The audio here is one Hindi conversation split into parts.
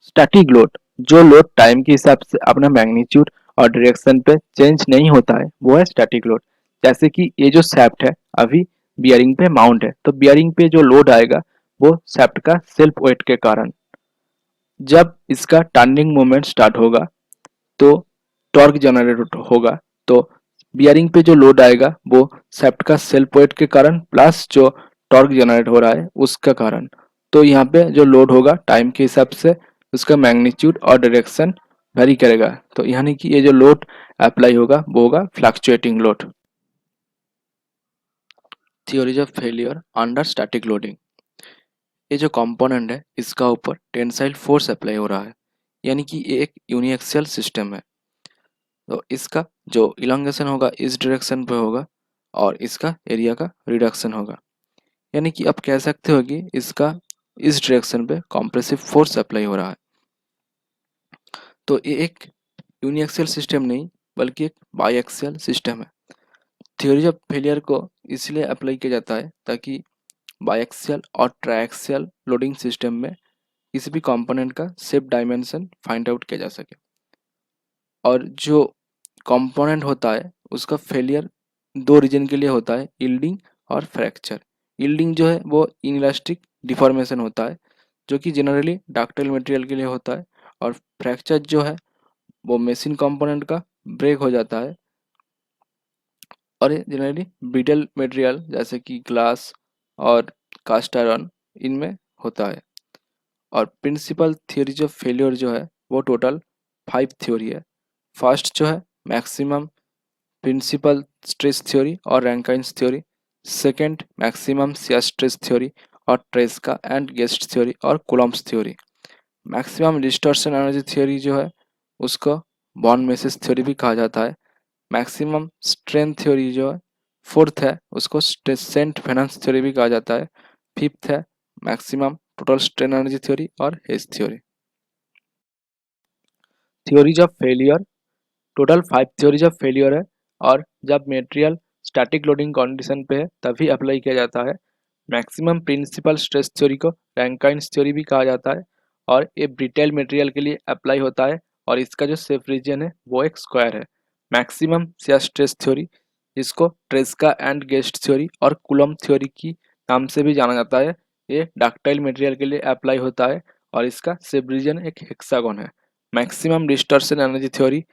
स्टैटिक लोड, जो लोड टाइम के हिसाब से अपना मैग्नीट्यूड और डायरेक्शन पे चेंज नहीं होता है वो है स्टैटिक लोड। जैसे कि ये जो शाफ्ट है अभी बियरिंग पे माउंट है, तो बियरिंग पे जो लोड आएगा वो शाफ्ट का सेल्फ वेट के कारण। जब इसका टर्निंग मोमेंट स्टार्ट होगा तो टॉर्क जनरेट होगा। तो बियरिंग पे जो लोड आएगा वो शाफ्ट का सेल्फ वेट के कारण प्लस जो टॉर्क जनरेट हो रहा है उसका कारण। तो यहाँ पे जो लोड होगा टाइम के हिसाब से उसका मैग्नीट्यूड और डायरेक्शन वेरी करेगा। तो यानी कि ये जो लोड अप्लाई होगा वो होगा fluctuating load. Theories of failure under static loading. ये जो कंपोनेंट है इसका ऊपर टेंसाइल फोर्स अप्लाई हो रहा है, यानी कि ये एक यूनिएक्सियल सिस्टम है। तो इसका जो इलोंगेशन होगा इस डायरेक्शन पे होगा और इसका एरिया का रिडक्शन होगा। यानी कि आप कह सकते हो कि इसका इस डायरेक्शन पे कॉम्प्रेसिव फोर्स अप्लाई हो रहा है। तो ये एक यूनिएक्सियल सिस्टम नहीं बल्कि एक बाईएक्सियल सिस्टम है। थ्योरी ऑफ फेलियर को इसलिए अप्लाई किया जाता है ताकि बाईएक्सियल और ट्राइएक्सियल लोडिंग सिस्टम में किसी भी कंपोनेंट का शेप डायमेंशन फाइंड आउट किया जा सके। और जो कंपोनेंट होता है उसका फेलियर दो रीजन के लिए होता है, यील्डिंग और फ्रैक्चर। यील्डिंग जो है वो इनइलास्टिक डिफॉर्मेशन होता है जो कि जनरली डक्टाइल मटेरियल के लिए होता है, और फ्रैक्चर जो है वो मेशिन कंपोनेंट का ब्रेक हो जाता है और ये जनरली ब्रिटल मटेरियल जैसे कि ग्लास और कास्ट आयरन इनमें होता है। और प्रिंसिपल थ्योरीज ऑफ फेलियर जो है वो टोटल 5 थ्योरी है। फर्स्ट जो है मैक्सिमम प्रिंसिपल स्ट्रेस थ्योरी और Rankine's theory. Second maximum shear stress theory और ट्रेस्का एंड गेस्ट थ्योरी और Coulomb's theory. Maximum distortion energy theory जो है उसको बॉर्न मेसेज थ्योरी भी कहा जाता है। मैक्सिमम स्ट्रेंथ थ्योरी जो है फोर्थ है उसको सेंट वेनस थ्योरी भी कहा जाता है। फिफ्थ है maximum total strain energy theory और Haigh's theory. Theories of failure total 5 theories of failure है, और जब मटेरियल स्टैटिक लोडिंग कंडीशन पे है तभी अप्लाई किया जाता है। मैक्सिमम प्रिंसिपल स्ट्रेस थ्योरी को रैंकाइन्स थ्योरी भी कहा जाता है, और ये ब्रिटेल मटेरियल के लिए अप्लाई होता है, और इसका जो सेफ रीजन है वो एक स्क्वायर है। मैक्सिमम शियर स्ट्रेस थ्योरी जिसको ट्रेस्का एंड गेस्ट थ्योरी और कूलम्ब थ्योरी की नाम से भी जाना जाता है, ये डक्टाइल मटेरियल के लिए अप्लाई होता है, और इसका सेफ रीजन एक हेक्सागोन है। मैक्सिमम डिस्टॉर्शन एनर्जी थ्योरी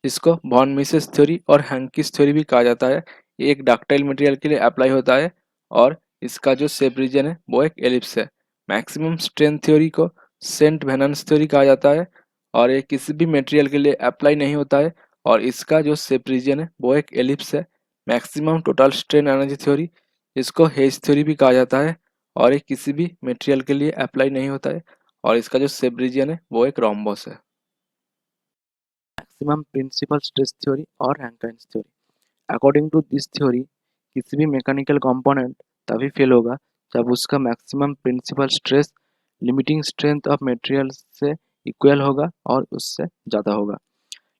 इसको वॉन मिसेस थ्योरी और हैंकिस थ्योरी भी कहा जाता है, ये एक डक्टाइल मटेरियल के लिए अप्लाई होता है, और इसका जो शेप रीजन है वो एक एलिप्स है। मैक्सिमम स्ट्रेंथ थ्योरी को सेंट वेनस थ्योरी कहा जाता है, और ये किसी भी मटेरियल के लिए अप्लाई नहीं होता है, और इसका जो शेप रीजन है वो एक एलिप्स है। Maximum total strain energy theory इसको हेज थ्योरी भी कहा जाता है, और ये किसी भी मटेरियल के लिए अप्लाई नहीं होता है, और इसका जो शेप रीजन है वो एक रोम्बस है। मैक्सिमम प्रिंसिपल स्ट्रेस थ्योरी और Rankine's theory. According to this theory किसी भी मैकेनिकल कंपोनेंट तभी फेल होगा जब उसका maximum principal stress limiting strength of material से इक्वल होगा और उससे ज़्यादा होगा।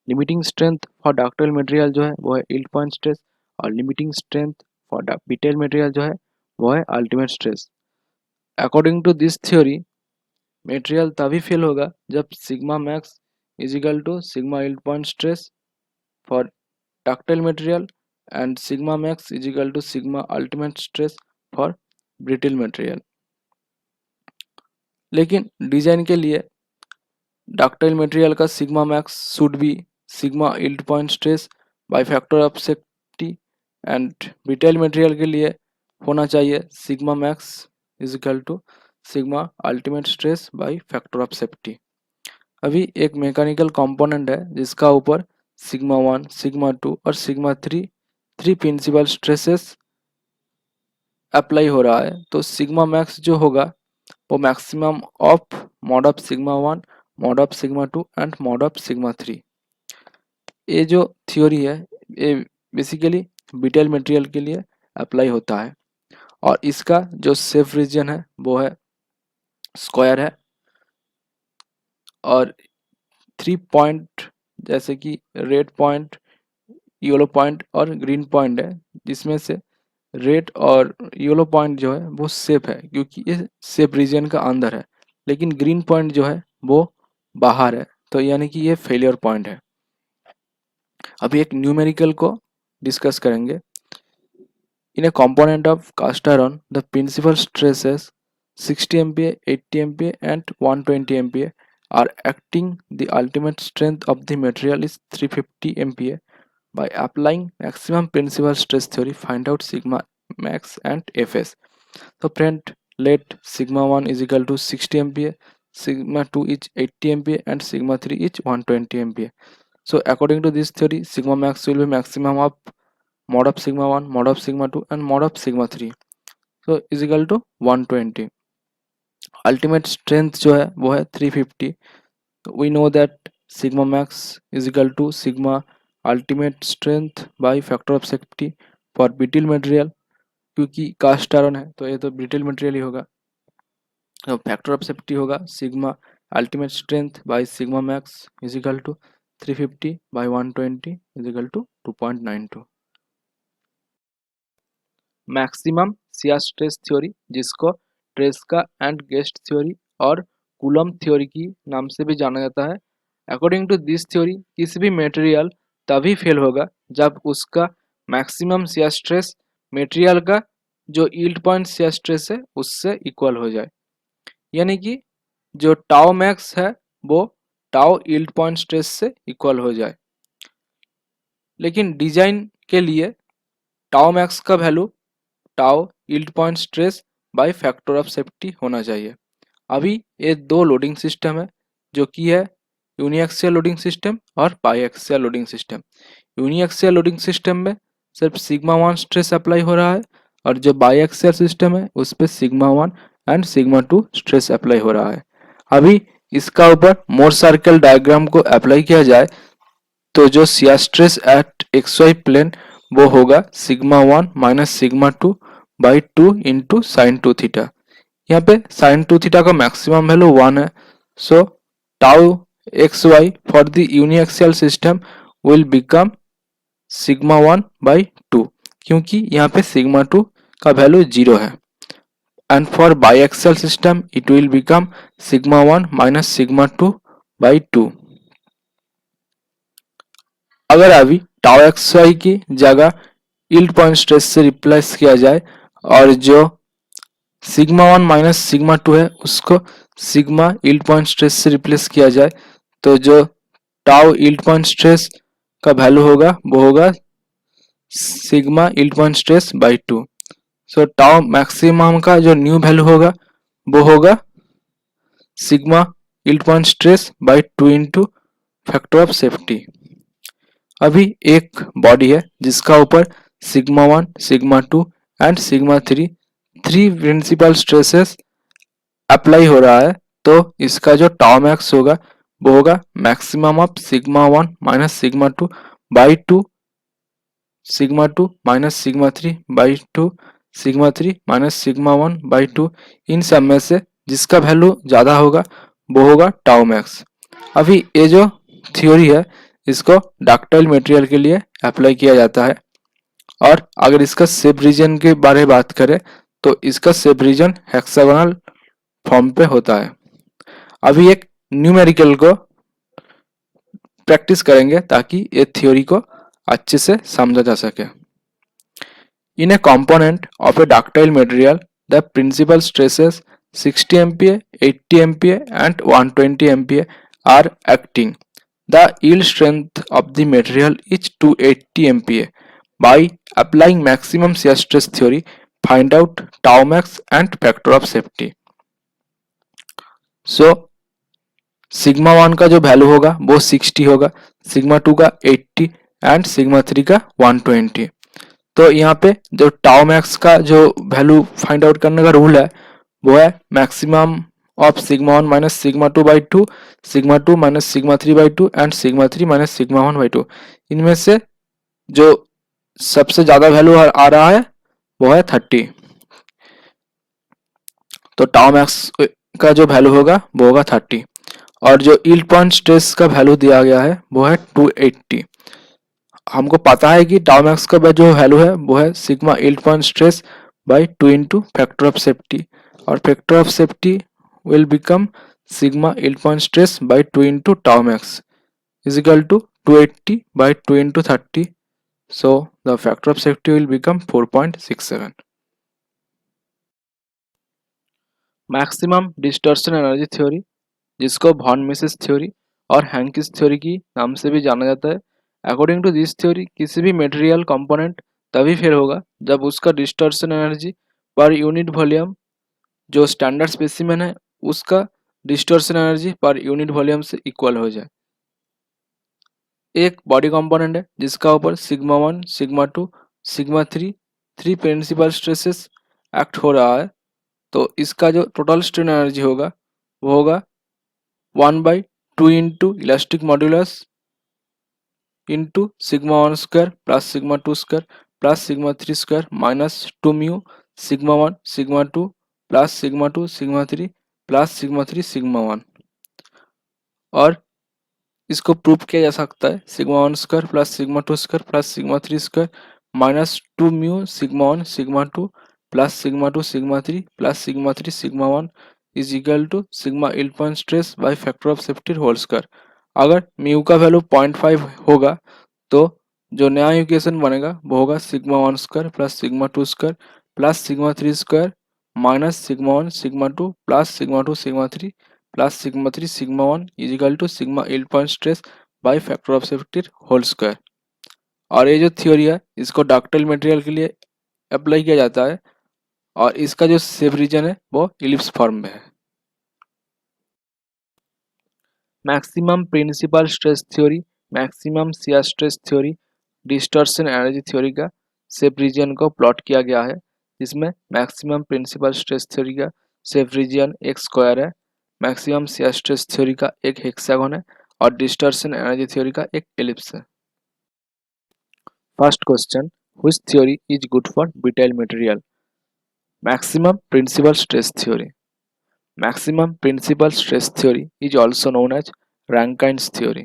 Limiting strength for ductile material जो है वो है यील्ड पॉइंट स्ट्रेस, और limiting strength for brittle material जो है वो है ultimate stress. According to this theory material तभी फेल होगा जब sigma max is equal to sigma yield point stress for ductile material and sigma max is equal to sigma ultimate stress for brittle material। लेकिन डिजाइन के लिए डक्टाइल मटेरियल का sigma max should be sigma yield point stress by factor of safety, and brittle material के लिए होना चाहिए sigma max is equal to sigma ultimate stress by factor of safety. अभी एक मैकेनिकल कंपोनेंट है जिसका ऊपर सिग्मा 1 सिग्मा 2 और sigma 3 three principal stresses apply हो रहा है, तो सिग्मा मैक्स जो होगा वो maximum of mod of sigma 1 mod of sigma 2 and mod of sigma 3। ये जो थ्योरी है ये बेसिकली ब्रिटल मटेरियल के लिए अप्लाई होता है, और इसका जो सेफ रीजन है वो है स्क्वायर है, और 3 पॉइंट जैसे कि रेड पॉइंट येलो पॉइंट और ग्रीन पॉइंट है, जिसमें से रेड और येलो पॉइंट जो है वो सेफ है क्योंकि ये सेफ रीजन का अंदर है, लेकिन ग्रीन पॉइंट जो है वो बाहर है, तो यानी कि ये फेलियर पॉइंट है। अभी एक न्यूमेरिकल को डिस्कस करेंगे। इन ए component of cast iron, the principal stresses 60 MPa, 80 MPa and 120 MPa are acting. The ultimate strength of the material is 350 MPa. By applying maximum principal stress theory, find out sigma max and Fs. So friend, let sigma 1 is equal to 60 MPa, sigma 2 is 80 MPa and sigma 3 is 120 MPa. So according to this theory, sigma max will be maximum of mod of sigma 1, mod of sigma 2 and mod of sigma 3, so is equal to 120. Ultimate strength जो है वो है 350. We know that sigma max is equal to sigma ultimate strength by factor of safety for brittle material, क्योंकि कास्ट आयरन है तो ये तो ब्रिटिल मटेरियल ही होगा, तो फैक्टर ऑफ सेफ्टी होगा sigma ultimate strength by sigma max is equal to 350 by 120 is equal to 2.92. Maximum shear stress theory, जिसको ट्रेस्का एंड गेस्ट थ्योरी और कूलम थ्योरी की नाम से भी जाना जाता है। अकॉर्डिंग टू दिस थ्योरी, किसी भी मटेरियल तभी फेल होगा जब उसका मैक्सिमम शियर स्ट्रेस मटेरियल का जो यील्ड पॉइंट शियर स्ट्रेस है उससे इक्वल हो जाए, यानी कि जो टाउ मैक्स है वो टाउ यील्ड पॉइंट स्ट्रेस से इक्वल हो जाए। लेकिन डिजाइन के लिए टाउ मैक्स का value tau yield point stress by factor of safety होना चाहिए। अभी ये दो लोडिंग सिस्टम है जो कि है यूनिएक्सियल लोडिंग सिस्टम और biaxial loading system. Uniaxial loading system में सिर्फ सिग्मा 1 स्ट्रेस अप्लाई हो रहा है और जो बाईएक्सियल सिस्टम है उस पर sigma 1 and sigma 2 stress apply हो रहा है। अभी इसका ऊपर मोर सर्कल डायग्राम को अप्लाई किया जाए तो जो shear stress at X Y plane वो होगा sigma 1 minus sigma 2 by 2 into sine 2 theta. यहाँ पे साइन 2 थीटा का मैक्सिमम वैल्यू 1 है, so tau x Y for the uniaxial system will become sigma 1 by 2, क्योंकि यहाँ पे सिग्मा 2 का वैल्यू 0 है। And for biaxial system it will become sigma 1 minus sigma 2 by 2। अगर अभी टाउ एक्स वाई की जगह यील्ड पॉइंट स्ट्रेस से रिप्लेस किया जाए और जो सिग्मा 1 माइनस सिग्मा 2 है उसको सिग्मा यील्ड पॉइंट स्ट्रेस से रिप्लेस किया जाए तो जो टाउ यील्ड पॉइंट स्ट्रेस का वैल्यू होगा वो होगा sigma yield point stress by 2। So tau maximum का जो न्यू वैल्यू होगा वो होगा sigma yield point stress by 2 into factor of safety. अभी एक बॉडी है जिसका ऊपर sigma 1, sigma 2 and sigma 3 three principal stresses apply हो रहा है, तो इसका जो टाउ मैक्स होगा वो होगा maximum of sigma 1 minus sigma 2 by 2 sigma 2 minus sigma 3 by 2 sigma 3 minus sigma 1 by 2। इन सब में से जिसका वैल्यू ज़्यादा होगा वो होगा टाउ मैक्स। अभी ये जो थ्योरी है इसको डक्टाइल मटेरियल के लिए अप्लाई किया जाता है, और अगर इसका शेप रीजन के बारे में बात करें तो इसका शेप रीजन हेक्सागोनल फॉर्म पे होता है। अभी एक न्यूमेरिकल को प्रैक्टिस करेंगे ताकि ये थ्योरी को अच्छे से समझा जा सके। In a component of a ductile material the principal stresses 60 MPa, 80 MPa and 120 MPa are acting. The yield strength of the material is 280 MPa. By applying maximum shear stress theory, find out tau max and factor of safety. So sigma 1 का जो वैल्यू होगा वो 60 होगा, सिग्मा 2 का 80 एंड सिग्मा 3 का 120। तो यहाँ पे जो टाउ मैक्स का जो वैल्यू फाइंड आउट करने का रूल है वो है maximum of sigma 1 minus sigma 2 by 2, sigma 2 minus sigma 3 by 2 and sigma 3 minus sigma 1 by 2। इनमें से जो सबसे ज़्यादा वैल्यू आ रहा है वो है 30, तो टाउ मैक्स का जो वैल्यू होगा वो होगा 30, और जो यील्ड पॉइंट स्ट्रेस का वैल्यू दिया गया है वो है 280। हमको पता है कि टाउ मैक्स का जो वैल्यू है वो है sigma yield point stress by 2 into factor of safety, और factor of safety will become sigma yield point stress by 2 into tau max is equal to 280 by 2 into 30. So the factor of safety will become 4.67. Maximum distortion energy theory, जिसको वॉन मिसेस थ्योरी और हैंकिस थ्योरी की नाम से भी जाना जाता है। अकॉर्डिंग टू दिस थ्योरी किसी भी मटेरियल कंपोनेंट तभी फेल होगा जब उसका distortion energy per unit volume जो स्टैंडर्ड स्पेसिमेन है उसका distortion energy per unit volume से इक्वल हो जाए। एक बॉडी कंपोनेंट है जिसका ऊपर sigma 1 sigma 2 sigma 3 three principal stresses act हो रहा है, तो इसका जो टोटल स्ट्रेन एनर्जी होगा वो होगा 1/2 into elastic modulus into sigma 1 square plus sigma 2 square plus sigma 3 square minus 2 mu sigma 1 sigma 2 plus sigma 2 sigma 3 plus sigma 3 sigma 1। और इसको प्रूव किया जा सकता है sigma 1 square plus sigma 2 square plus sigma 3 square minus 2 mu sigma 1 sigma 2 plus sigma 2 sigma 3 plus sigma 3 sigma 1 is equal to sigma yield point stress by factor of safety whole square. अगर म्यू का वैल्यू 0.5 होगा तो जो नया इक्वेशन बनेगा वो होगा sigma 1 square plus sigma 2 square plus sigma 3 square minus sigma 1 sigma 2 plus sigma 2 sigma 3 plus sigma 3 sigma 1 is equal to sigma yield point stress by factor of safety whole square. और ये जो थ्योरी है इसको डक्टाइल मटेरियल के लिए अप्लाई किया जाता है और इसका जो सेफ रीजन है वो इलिप्स फॉर्म में है। Maximum principal stress theory, maximum shear stress theory, distortion energy theory का सेफ रीजन को प्लॉट किया गया है, जिसमें मैक्सिमम प्रिंसिपल स्ट्रेस थ्योरी का सेफ रीजन एक स्क्वायर है, मैक्सिमम शियर स्ट्रेस थ्योरी का एक हेक्सागन है और डिस्टॉर्शन एनर्जी थ्योरी का एक एलिप्स है। First question, which theory is good for brittle material? Maximum principal stress theory. Maximum principal stress theory is also known as Rankine's theory.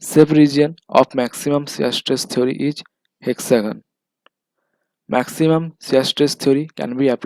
Safe region of maximum shear stress theory is hexagon. Maximum shear stress theory can be applied